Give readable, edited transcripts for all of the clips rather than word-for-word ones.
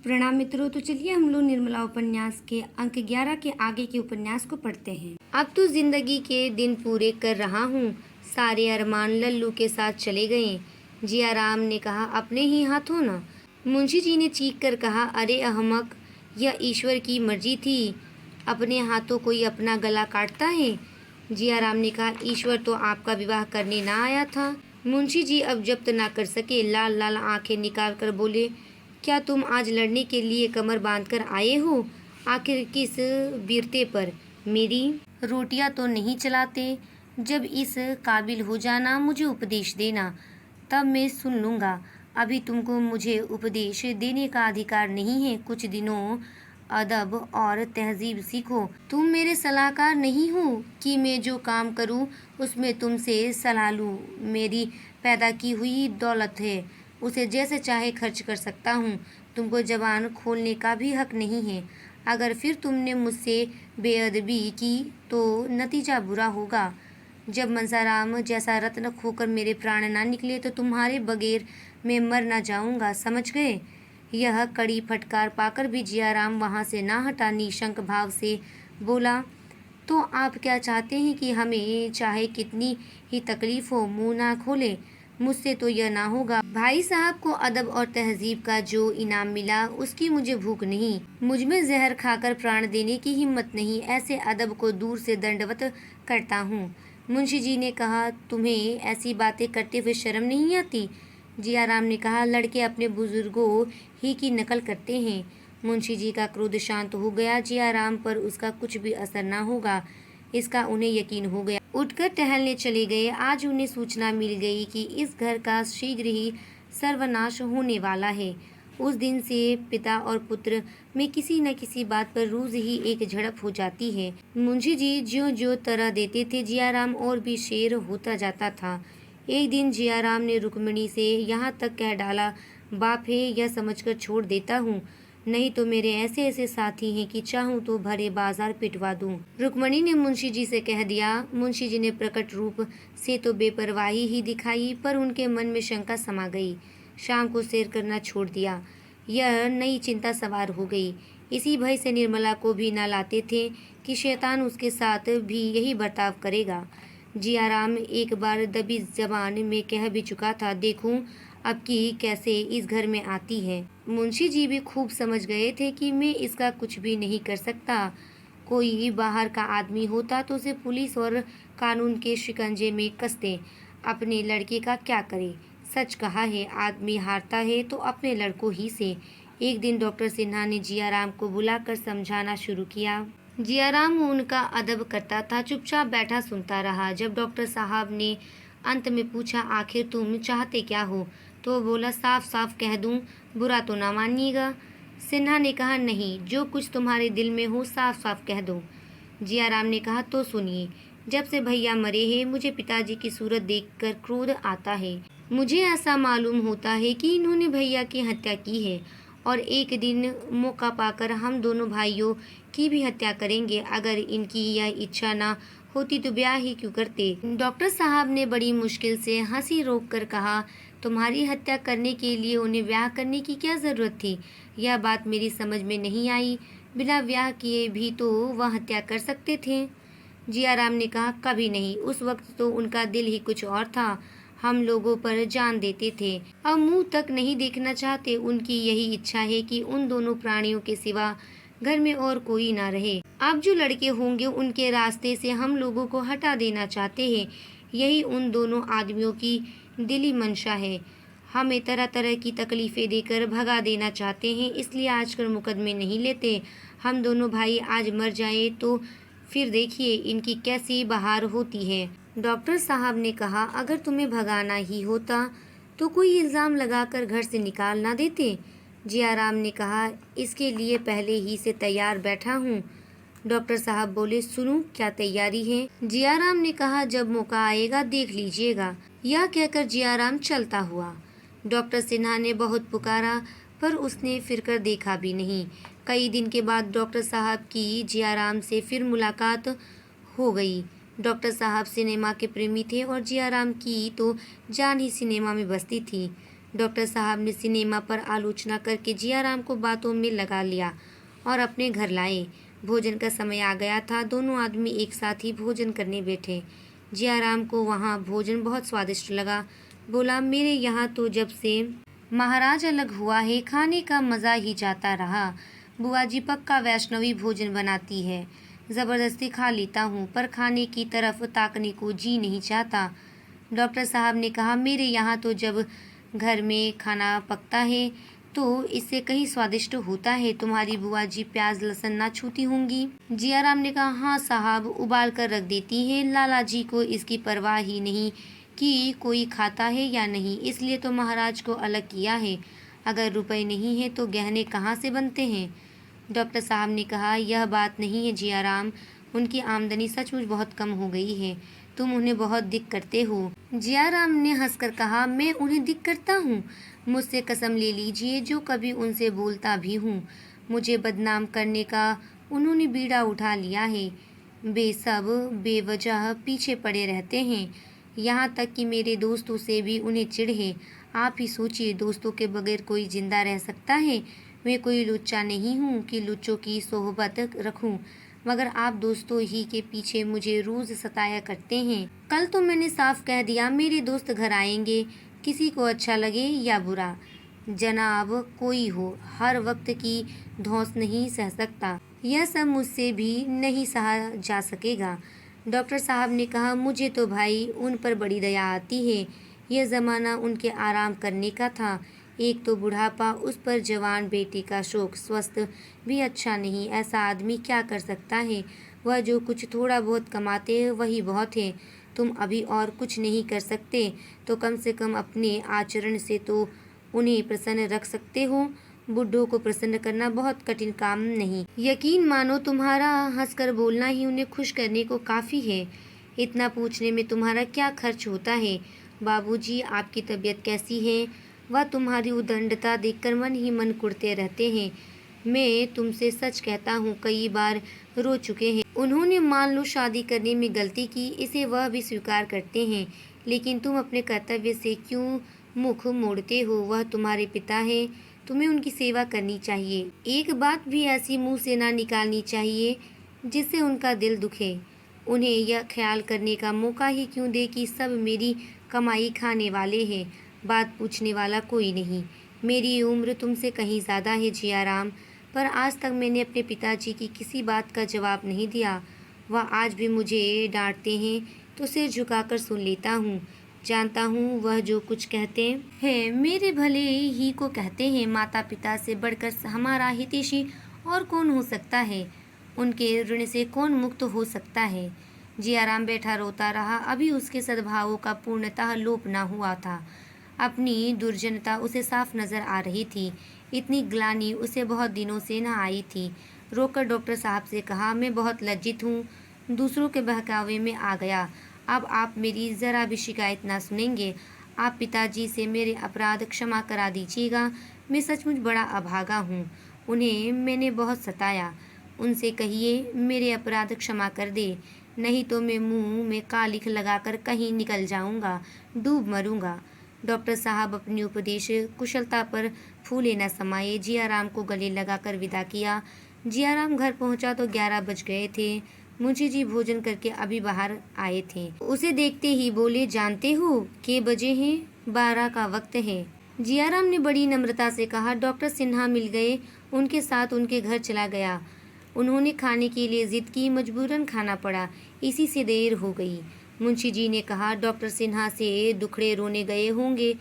प्रणाम मित्रों। तो चलिए हम लोग निर्मला उपन्यास के अंक 11 के आगे के उपन्यास को पढ़ते हैं। अब तो जिंदगी के दिन पूरे कर रहा हूँ, सारे अरमान लल्लू के साथ चले गए। जिया राम ने कहा, अपने ही हाथों ना। मुंशी जी ने चीख कर कहा, अरे अहमक, यह ईश्वर की मर्जी थी, अपने हाथों कोई अपना गला काटता है। जिया राम ने कहा, ईश्वर तो आपका विवाह करने ना आया था। मुंशी जी अब जब्त ना कर सके, लाल लाल आंखें निकाल कर बोले, क्या तुम आज लड़ने के लिए कमर बांधकर आए हो? आखिर किस बीरते पर? मेरी रोटियां तो नहीं चलाते। जब इस काबिल हो जाना मुझे उपदेश देना, तब मैं सुन लूँगा। अभी तुमको मुझे उपदेश देने का अधिकार नहीं है। कुछ दिनों अदब और तहजीब सीखो। तुम मेरे सलाहकार नहीं हो कि मैं जो काम करूं उसमें तुमसे सलाह लूं। मेरी पैदा की हुई दौलत है, उसे जैसे चाहे खर्च कर सकता हूँ। तुमको जबान खोलने का भी हक नहीं है। अगर फिर तुमने मुझसे बेअदबी की तो नतीजा बुरा होगा। जब मंसाराम जैसा रत्न खोकर मेरे प्राण ना निकले तो तुम्हारे बगैर मैं मर ना जाऊंगा, समझ गए? यह कड़ी फटकार पाकर भी जियाराम वहाँ से ना हटा। निशंक भाव से बोला, तो आप क्या चाहते हैं कि हमें चाहे कितनी ही तकलीफ हो मुंह ना खोले? मुझसे तो यह ना होगा। भाई साहब को अदब और तहजीब का जो इनाम मिला उसकी मुझे भूख नहीं। मुझ में जहर खाकर प्राण देने की हिम्मत नहीं। ऐसे अदब को दूर से दंडवत करता हूँ। मुंशी जी ने कहा, तुम्हें ऐसी बातें करते हुए शर्म नहीं आती? जियाराम ने कहा, लड़के अपने बुजुर्गों ही की नकल करते हैं। मुंशी जी का क्रोध शांत हो गया। जियाराम पर उसका कुछ भी असर न होगा, इसका उन्हें यकीन हो गया। उठकर टहलने चले गए। आज उन्हें सूचना मिल गई कि इस घर का शीघ्र ही सर्वनाश होने वाला है। उस दिन से पिता और पुत्र में किसी न किसी बात पर रोज ही एक झड़प हो जाती है। मुंशी जी ज्यों ज्यों तरह देते थे, जियाराम और भी शेर होता जाता था। एक दिन जियाराम ने रुक्मिणी से यहाँ तक कह डाला, बाप है यह समझकर छोड़ देता हूँ, नहीं तो मेरे ऐसे ऐसे साथी हैं कि चाहूँ तो भरे बाजार पिटवा दूँ। रुक्मिणी ने मुंशी जी से कह दिया। मुंशी जी ने प्रकट रूप से तो बेपरवाही ही दिखाई, पर उनके मन में शंका समा गई। शाम को सैर करना छोड़ दिया। यह नई चिंता सवार हो गई। इसी भय से निर्मला को भी न लाते थे कि शैतान उसके साथ भी यही बर्ताव करेगा। जियाराम एक बार दबी जबान में कह भी चुका था, देखूं अब की कैसे इस घर में आती है। मुंशी जी भी खूब समझ गए थे कि मैं इसका कुछ भी नहीं कर सकता। कोई बाहर का आदमी होता तो उसे पुलिस और कानून के शिकंजे में कसते। अपने लड़के का क्या करे? सच कहा है, आदमी हारता है तो अपने लड़कों ही से। एक दिन डॉक्टर सिन्हा ने जियाराम को बुलाकर समझाना शुरू किया। जियाराम उनका अदब करता था, चुपचाप बैठा सुनता रहा। जब डॉक्टर साहब ने अंत में पूछा, आखिर तुम चाहते क्या हो, तो बोला, साफ साफ कह दूं, बुरा तो ना मानिएगा। सिन्हा ने कहा, नहीं, जो कुछ तुम्हारे दिल में हो साफ साफ कह दो। जियाराम ने कहा, तो सुनिए, जब से भैया मरे हैं मुझे पिताजी की सूरत देखकर क्रोध आता है। मुझे ऐसा मालूम होता है कि इन्होंने भैया की हत्या की है और एक दिन मौका पाकर हम दोनों भाइयों की भी हत्या करेंगे। अगर इनकी यह इच्छा ना होती तो ब्याह ही क्यों करते? डॉक्टर साहब ने बड़ी मुश्किल से हंसी रोककर कहा, तुम्हारी हत्या करने के लिए उन्हें ब्याह करने की क्या जरूरत थी? यह बात मेरी समझ में नहीं आई। बिना ब्याह किए भी तो वह हत्या कर सकते थे। जियाराम ने कहा, कभी नहीं, उस वक्त तो उनका दिल ही कुछ और था। हम लोगों पर जान देते थे, अब मुंह तक नहीं देखना चाहते। उनकी यही इच्छा है कि उन दोनों प्राणियों के सिवा घर में और कोई ना रहे। अब जो लड़के होंगे उनके रास्ते से हम लोगों को हटा देना चाहते हैं। यही उन दोनों आदमियों की दिली मंशा है। हमें तरह तरह की तकलीफें देकर भगा देना चाहते हैं, इसलिए आजकल मुकदमे नहीं लेते। हम दोनों भाई आज मर जाए तो फिर देखिए इनकी कैसी बहार होती है। डॉक्टर साहब ने कहा, अगर तुम्हें भगाना ही होता तो कोई इल्ज़ाम लगाकर घर से निकाल ना देते। जियाराम ने कहा, इसके लिए पहले ही से तैयार बैठा हूँ। डॉक्टर साहब बोले, सुनूं क्या तैयारी है? जियाराम ने कहा, जब मौका आएगा देख लीजिएगा। यह कहकर जियाराम चलता हुआ। डॉक्टर सिन्हा ने बहुत पुकारा पर उसने फिरकर देखा भी नहीं। कई दिन के बाद डॉक्टर साहब की जियाराम से फिर मुलाकात हो गई। डॉक्टर साहब सिनेमा के प्रेमी थे और जियाराम की तो जान ही सिनेमा में बसती थी। डॉक्टर साहब ने सिनेमा पर आलोचना करके जियाराम को बातों में लगा लिया और अपने घर लाए। भोजन का समय आ गया था। दोनों आदमी एक साथ ही भोजन करने बैठे। जियाराम को वहाँ भोजन बहुत स्वादिष्ट लगा। बोला, मेरे यहाँ तो जब से महाराज अलग हुआ है खाने का मज़ा ही जाता रहा। बुआ जी पक्का वैष्णवी भोजन बनाती है। ज़बरदस्ती खा लेता हूँ पर खाने की तरफ ताकने को जी नहीं चाहता। डॉक्टर साहब ने कहा, मेरे यहाँ तो जब घर में खाना पकता है तो इससे कहीं स्वादिष्ट होता है। तुम्हारी बुआ जी प्याज लहसुन ना छूती होंगी। जियाराम ने कहा, हाँ साहब, उबाल कर रख देती हैं। लाला जी को इसकी परवाह ही नहीं कि कोई खाता है या नहीं, इसलिए तो महाराज को अलग किया है। अगर रुपए नहीं है तो गहने कहाँ से बनते हैं। डॉक्टर साहब ने कहा, यह बात नहीं है जियाराम, उनकी आमदनी सचमुच बहुत कम हो गई है। तुम उन्हें बहुत दिक करते हो। जियाराम ने हंसकर कहा, मैं उन्हें दिक करता हूँ? मुझसे कसम ले लीजिए, जो कभी उनसे बोलता भी हूँ, मुझे बदनाम करने का उन्होंने बीड़ा उठा लिया है। बेसब बेवजह पीछे पड़े रहते हैं। यहाँ तक कि मेरे दोस्तों से भी उन्हें चिढ़ है। आप ही सोचिए, दोस्तों के बगैर कोई जिंदा रह सकता है? मैं कोई लुच्चा नहीं हूँ कि लुच्चों की सोहबत रखूँ, मगर आप दोस्तों ही के पीछे मुझे रोज सताया करते हैं। कल तो मैंने साफ कह दिया, मेरे दोस्त घर आएंगे, किसी को अच्छा लगे या बुरा। जनाब कोई हो, हर वक्त की धौंस नहीं सह सकता। यह सब मुझसे भी नहीं सहा जा सकेगा। डॉक्टर साहब ने कहा, मुझे तो भाई उन पर बड़ी दया आती है। यह ज़माना उनके आराम करने का था। एक तो बुढ़ापा, उस पर जवान बेटी का शोक, स्वस्थ भी अच्छा नहीं। ऐसा आदमी क्या कर सकता है? वह जो कुछ थोड़ा बहुत कमाते हैं वही बहुत है। तुम अभी और कुछ नहीं कर सकते तो कम से कम अपने आचरण से तो उन्हें प्रसन्न रख सकते हो। बुड्ढों को प्रसन्न करना बहुत कठिन काम नहीं। यकीन मानो, तुम्हारा हंसकर बोलना ही उन्हें खुश करने को काफ़ी है। इतना पूछने में तुम्हारा क्या खर्च होता है? बाबूजी, आपकी तबीयत कैसी है? वह तुम्हारी उदंडता देखकर मन ही मन कुढ़ते रहते हैं। मैं तुमसे सच कहता हूँ, कई बार रो चुके हैं। उन्होंने मान लो शादी करने में गलती की, इसे वह भी स्वीकार करते हैं, लेकिन तुम अपने कर्तव्य से क्यों मुख मोड़ते हो? वह तुम्हारे पिता हैं, तुम्हें उनकी सेवा करनी चाहिए। एक बात भी ऐसी मुंह से ना निकालनी चाहिए जिससे उनका दिल दुखे। उन्हें यह ख्याल करने का मौका ही क्यों दे कि सब मेरी कमाई खाने वाले हैं, बात पूछने वाला कोई नहीं। मेरी उम्र तुमसे कहीं ज़्यादा है जियाराम, पर आज तक मैंने अपने पिताजी की किसी बात का जवाब नहीं दिया। वह आज भी मुझे डांटते हैं तो सिर झुकाकर सुन लेता हूँ। जानता हूँ वह जो कुछ कहते हैं मेरे भले ही को कहते हैं। माता पिता से बढ़कर हमारा हितैषी और कौन हो सकता है? उनके ऋण से कौन मुक्त हो सकता है? जियाराम बैठा रोता रहा। अभी उसके सद्भावों का पूर्णतः लोप न हुआ था। अपनी दुर्जनता उसे साफ नजर आ रही थी। इतनी ग्लानि उसे बहुत दिनों से न आई थी। रोकर डॉक्टर साहब से कहा, मैं बहुत लज्जित हूँ, दूसरों के बहकावे में आ गया। अब आप मेरी ज़रा भी शिकायत ना सुनेंगे। आप पिताजी से मेरे अपराध क्षमा करा दीजिएगा। मैं सचमुच बड़ा अभागा हूँ। उन्हें मैंने बहुत सताया। उनसे कहिए मेरे अपराध क्षमा कर दे, नहीं तो मैं मुंह में कालिख लगाकर कहीं निकल जाऊंगा, डूब मरूंगा। डॉक्टर साहब अपनी उपदेश कुशलता पर फूले न समाये। जियाराम को गले लगाकर विदा किया। जियाराम घर पहुंचा तो 11 बज गए थे। मुंशी जी भोजन करके अभी बाहर आए थे। उसे देखते ही बोले, जानते हो के बजे हैं? 12 का वक्त है। जियाराम ने बड़ी नम्रता से कहा, डॉक्टर सिन्हा मिल गए, उनके साथ उनके घर चला गया। उन्होंने खाने के लिए जिद की, मजबूरन खाना पड़ा, इसी से देर हो गई। मुंशी जी ने कहा, डॉक्टर सिन्हा से दुखड़े रोने गए होंगे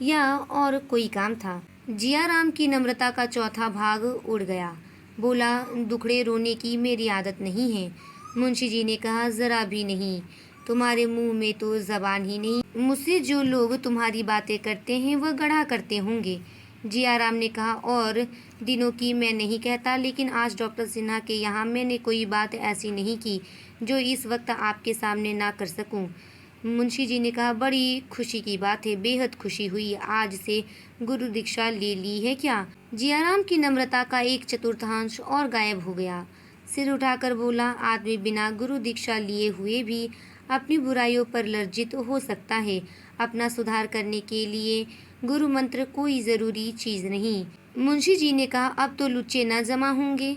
या और कोई काम था? जियाराम की नम्रता का चौथा भाग उड़ गया। बोला, दुखड़े रोने की मेरी आदत नहीं है। मुंशी जी ने कहा, जरा भी नहीं, तुम्हारे मुंह में तो जबान ही नहीं। मुझसे जो लोग तुम्हारी बातें करते हैं वह गढ़ा करते होंगे। जियाराम ने कहा, और दिनों की मैं नहीं कहता, लेकिन आज डॉक्टर सिन्हा के यहाँ मैंने कोई बात ऐसी नहीं की जो इस वक्त आपके सामने ना कर सकूं। मुंशी जी ने कहा, बड़ी खुशी की बात है, बेहद खुशी हुई। आज से गुरु दीक्षा ले ली है क्या? जियाराम की नम्रता का एक चतुर्थांश और गायब हो गया। सिर उठाकर बोला, आदमी बिना गुरु दीक्षा लिए हुए भी अपनी बुराइयों पर लज्जित हो सकता है। अपना सुधार करने के लिए गुरु मंत्र कोई ज़रूरी चीज़ नहीं। मुंशी जी ने कहा, अब तो लुच्चे न जमा होंगे।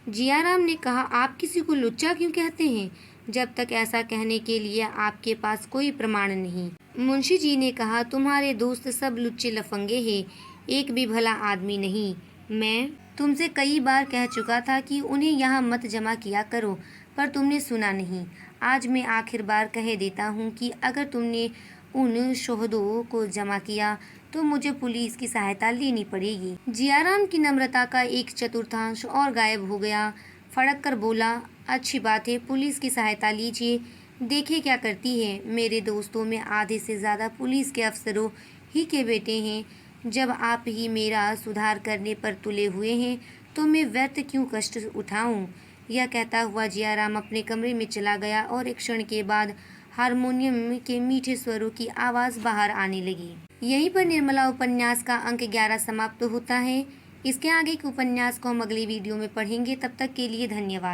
जियाराम ने कहा, आप किसी को लुच्चा क्यों कहते हैं, जब तक ऐसा कहने के लिए आपके पास कोई प्रमाण नहीं। मुंशी जी ने कहा, तुम्हारे दोस्त सब लुच्चे लफंगे हैं, एक भी भला आदमी नहीं। मैं तुमसे कई बार कह चुका था कि उन्हें यहाँ मत जमा किया करो, पर तुमने सुना नहीं। आज मैं आखिर बार कह देता हूँ कि अगर तुमने उन शोहदों को जमा किया तो मुझे पुलिस की सहायता लेनी पड़ेगी। जियाराम की नम्रता का एक चतुर्थांश और गायब हो गया। फड़क कर बोला, अच्छी बात है, पुलिस की सहायता लीजिए, देखे क्या करती है। मेरे दोस्तों में आधे से ज़्यादा पुलिस के अफसरों ही के बेटे हैं। जब आप ही मेरा सुधार करने पर तुले हुए हैं तो मैं व्यर्थ क्यों कष्ट उठाऊं। यह कहता हुआ जियाराम अपने कमरे में चला गया और एक क्षण के बाद हारमोनियम के मीठे स्वरों की आवाज़ बाहर आने लगी। यहीं पर निर्मला उपन्यास का अंक 11 समाप्त होता है। इसके आगे के उपन्यास को हम अगली वीडियो में पढ़ेंगे। तब तक के लिए धन्यवाद।